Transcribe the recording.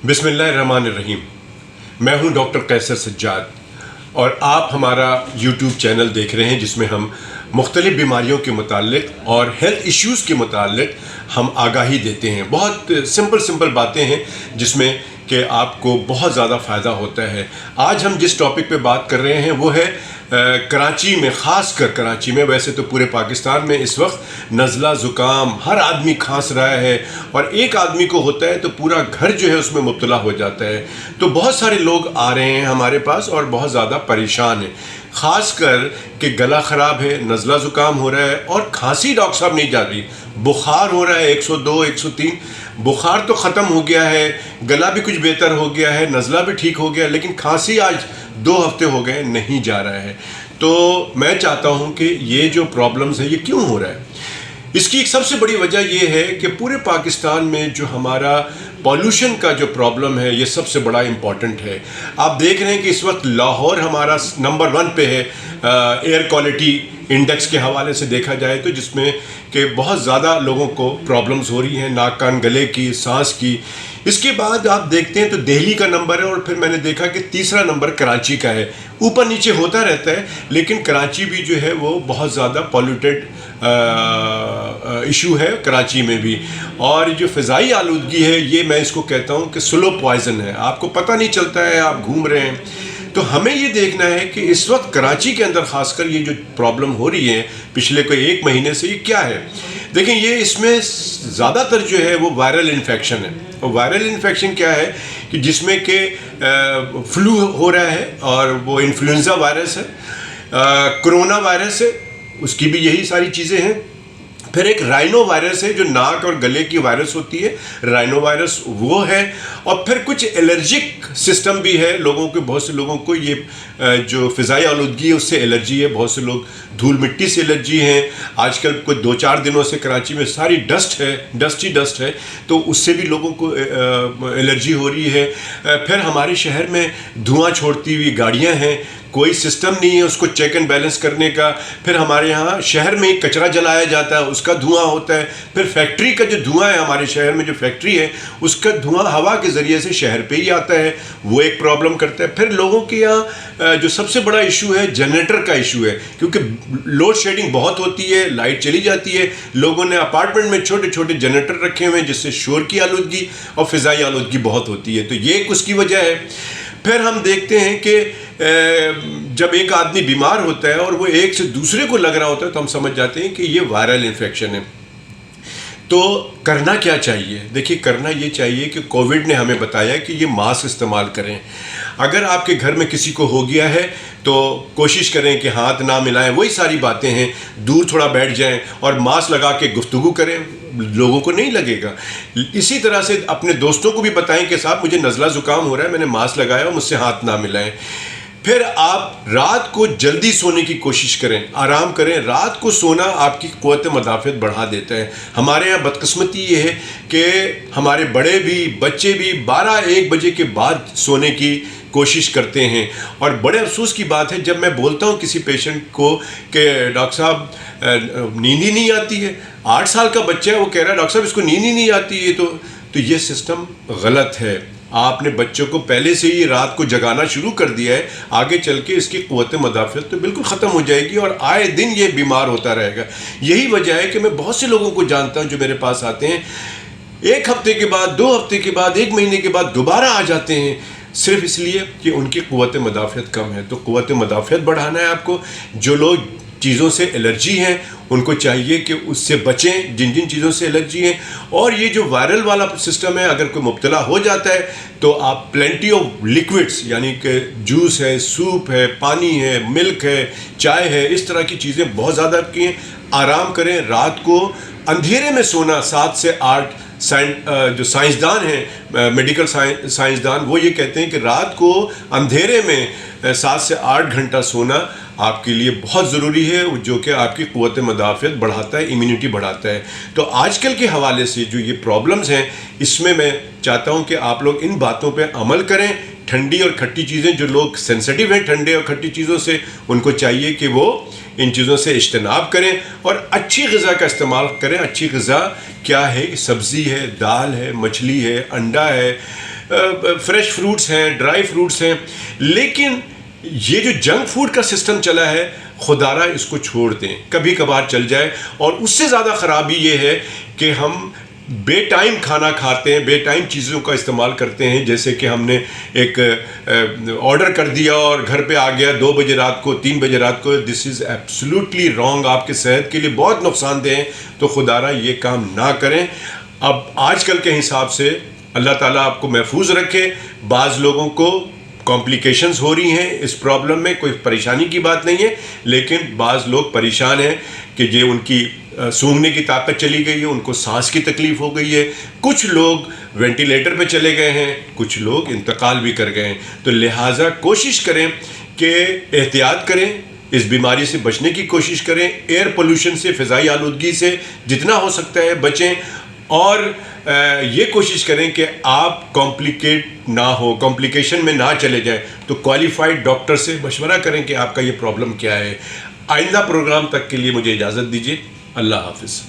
बिस्मिल्लाहिर्रहमानिर्रहीम। मैं हूं डॉक्टर कैसर सज्जाद और आप हमारा यूट्यूब चैनल देख रहे हैं जिसमें हम मुख्तलिफ़ बीमारियों के मुताल्लिक़ और हेल्थ इश्यूज़ के मुताल्लिक़ हम आगाही देते हैं। बहुत सिंपल बातें हैं जिसमें कि आपको बहुत ज़्यादा फ़ायदा होता है। आज हम जिस टॉपिक पे बात कर रहे हैं वो है कराची में, ख़ास कर कराची में, वैसे तो पूरे पाकिस्तान में इस वक्त नज़ला ज़ुकाम हर आदमी खांस रहा है और एक आदमी को होता है तो पूरा घर जो है उसमें मुब्तला हो जाता है। तो बहुत सारे लोग आ रहे हैं हमारे पास और बहुत ज़्यादा परेशान हैं, ख़ास कर कि गला ख़राब है, नज़ला ज़ुकाम हो रहा है और खांसी डॉक्टर साहब नहीं जा रही, बुखार हो रहा है 102 103, बुखार तो ख़त्म हो गया है, गला भी कुछ बेहतर हो गया है, नज़ला भी ठीक हो गया, लेकिन खांसी आज 2 हफ्ते हो गए नहीं जा रहा है। तो मैं चाहता हूँ कि ये जो प्रॉब्लम्स है ये क्यों हो रहा है। इसकी एक सबसे बड़ी वजह ये है कि पूरे पाकिस्तान में जो हमारा पॉल्यूशन का जो प्रॉब्लम है ये सबसे बड़ा इम्पॉर्टेंट है। आप देख रहे हैं कि इस वक्त लाहौर हमारा नंबर 1 पे है एयर क्वालिटी इंडेक्स के हवाले से देखा जाए तो, जिसमें कि बहुत ज़्यादा लोगों को प्रॉब्लम्स हो रही हैं, नाक कान गले की, सांस की। इसके बाद आप देखते हैं तो दिल्ली का नंबर है और फिर मैंने देखा कि तीसरा नंबर कराची का है। ऊपर नीचे होता रहता है लेकिन कराची भी जो है वो बहुत ज़्यादा पॉल्यूटेड इशू है कराची में भी। और जो फ़िज़ाई आलूदगी है ये मैं इसको कहता हूँ कि स्लो पॉइज़न है, आपको पता नहीं चलता है, आप घूम रहे हैं। तो हमें ये देखना है कि इस वक्त कराची के अंदर ख़ासकर ये जो प्रॉब्लम हो रही है पिछले कोई 1 महीने से, ये क्या है। देखें, ये इसमें ज़्यादातर जो है वो वायरल इन्फेक्शन है। और वायरल इन्फेक्शन क्या है कि जिसमें कि फ्लू हो रहा है और वो इन्फ्लुएंज़ा वायरस है, कोरोना वायरस है, उसकी भी यही सारी चीज़ें हैं। फिर एक राइनो वायरस है जो नाक और गले की वायरस होती है, राइनो वायरस वो है। और फिर कुछ एलर्जिक सिस्टम भी है लोगों के, बहुत से लोगों को ये जो फ़िज़ाई आलूदगी है उससे एलर्जी है, बहुत से लोग धूल मिट्टी से एलर्जी हैं। आजकल कुछ 2-4 दिनों से कराची में सारी डस्ट है, डस्ट ही डस्ट है, तो उससे भी लोगों को एलर्जी हो रही है। फिर हमारे शहर में धुआं छोड़ती हुई गाड़ियाँ हैं, कोई सिस्टम नहीं है उसको चेक एंड बैलेंस करने का। फिर हमारे यहाँ शहर में एक कचरा जलाया जाता है, उसका धुआं होता है। फिर फैक्ट्री का जो धुआं है, हमारे शहर में जो फैक्ट्री है उसका धुआं हवा के ज़रिए से शहर पे ही आता है, वो एक प्रॉब्लम करता है। फिर लोगों के यहाँ जो सबसे बड़ा इशू है जनरेटर का इशू है, क्योंकि लोड शेडिंग बहुत होती है, लाइट चली जाती है, लोगों ने अपार्टमेंट में छोटे छोटे जनरेटर रखे हुए हैं जिससे शोर की आलूदगी और फ़िज़ाई आलूदगी बहुत होती है। तो ये एक उसकी वजह है। फिर हम देखते हैं कि जब एक आदमी बीमार होता है और वो एक से दूसरे को लग रहा होता है तो हम समझ जाते हैं कि ये वायरल इन्फेक्शन है। तो करना क्या चाहिए? देखिए, करना ये चाहिए कि कोविड ने हमें बताया कि ये मास्क इस्तेमाल करें। अगर आपके घर में किसी को हो गया है तो कोशिश करें कि हाथ ना मिलाएं, वही सारी बातें हैं, दूर थोड़ा बैठ जाएं और मास्क लगा के गुफ्तगू करें, लोगों को नहीं लगेगा। इसी तरह से अपने दोस्तों को भी बताएं कि साहब मुझे नज़ला ज़ुकाम हो रहा है, मैंने मास्क लगाया और मुझसे हाथ ना मिलाएं। फिर आप रात को जल्दी सोने की कोशिश करें, आराम करें। रात को सोना आपकी क़ुव्वत मदाफ़त बढ़ा देता है। हमारे यहाँ बदकिस्मती ये है कि हमारे बड़े भी बच्चे भी 12-1 बजे के बाद सोने की कोशिश करते हैं। और बड़े अफसोस की बात है जब मैं बोलता हूँ किसी पेशेंट को कि डॉक्टर साहब नींद ही नहीं आती है, 8 साल का बच्चा है, वो कह रहा है डॉक्टर साहब इसको नींद ही नहीं आती है। तो ये सिस्टम गलत है। आपने बच्चों को पहले से ही रात को जगाना शुरू कर दिया है, आगे चल के इसकी क़ुव्वत मदाफ़त तो बिल्कुल ख़त्म हो जाएगी और आए दिन ये बीमार होता रहेगा। यही वजह है कि मैं बहुत से लोगों को जानता हूँ जो मेरे पास आते हैं, 1 हफ्ते के बाद, 2 हफ्ते के बाद, 1 महीने के बाद दोबारा आ जाते हैं, सिर्फ इसलिए कि उनकी क़ुव्वत मदाफ़त कम है। तो क़ुव्वत मदाफ़त बढ़ाना है आपको। जो लोग चीज़ों से एलर्जी हैं उनको चाहिए कि उससे बचें, जिन जिन चीज़ों से एलर्जी हैं। और ये जो वायरल वाला सिस्टम है, अगर कोई मुब्तला हो जाता है तो आप प्लेंटी ऑफ लिक्विड्स, यानी कि जूस है, सूप है, पानी है, मिल्क है, चाय है, इस तरह की चीज़ें बहुत ज़्यादा पिएं। आराम करें, रात को अंधेरे में सोना 7 से 8। जो साइंसदान हैं, मेडिकल साइंसदान, वो ये कहते हैं कि रात को अंधेरे में 7 से 8 घंटा सोना आपके लिए बहुत ज़रूरी है, जो कि आपकी क़ुव्वत मदाफ़त बढ़ाता है, इम्यूनिटी बढ़ाता है। तो आजकल के हवाले से जो ये प्रॉब्लम्स हैं, इसमें मैं चाहता हूँ कि आप लोग इन बातों पे अमल करें। ठंडी और खट्टी चीज़ें, जो लोग सेंसिटिव हैं ठंडे और खट्टी चीज़ों से, उनको चाहिए कि वो इन चीज़ों से इज्तनाब करें और अच्छी ग़िज़ा का इस्तेमाल करें। अच्छी ग़िज़ा क्या है? सब्ज़ी है, दाल है, मछली है, अंडा है, فریش فروٹس ہیں، ڈرائی فروٹس ہیں، لیکن یہ جو جنک فوڈ کا سسٹم چلا ہے خدا را اس کو چھوڑ دیں، کبھی کبھار چل جائے. اور اس سے زیادہ خرابی یہ ہے کہ ہم بے ٹائم کھانا کھاتے ہیں، بے ٹائم چیزوں کا استعمال کرتے ہیں. جیسے کہ ہم نے ایک آرڈر کر دیا اور گھر پہ آ گیا 2 بجے رات کو، 3 بجے رات کو. دس از ایبسلیوٹلی رانگ، آپ کے صحت کے لیے بہت نقصان دہ ہے. تو خدا را یہ کام نہ کریں. اب آج کل کے حساب سے اللہ تعالیٰ آپ کو محفوظ رکھے. بعض لوگوں کو کمپلیکیشنز ہو رہی ہیں اس پرابلم میں، کوئی پریشانی کی بات نہیں ہے، لیکن بعض لوگ پریشان ہیں کہ یہ ان کی سونگھنے کی طاقت چلی گئی ہے، ان کو سانس کی تکلیف ہو گئی ہے، کچھ لوگ وینٹیلیٹر پہ چلے گئے ہیں، کچھ لوگ انتقال بھی کر گئے ہیں. تو لہٰذا کوشش کریں کہ احتیاط کریں، اس بیماری سے بچنے کی کوشش کریں. ایئر پولوشن سے، فضائی آلودگی سے جتنا ہو سکتا ہے بچیں. اور یہ کوشش کریں کہ آپ کمپلیکیشن میں نہ چلے جائیں. تو کوالیفائڈ ڈاکٹر سے مشورہ کریں کہ آپ کا یہ پرابلم کیا ہے. آئندہ پروگرام تک کے لیے مجھے اجازت دیجیے. اللہ حافظ.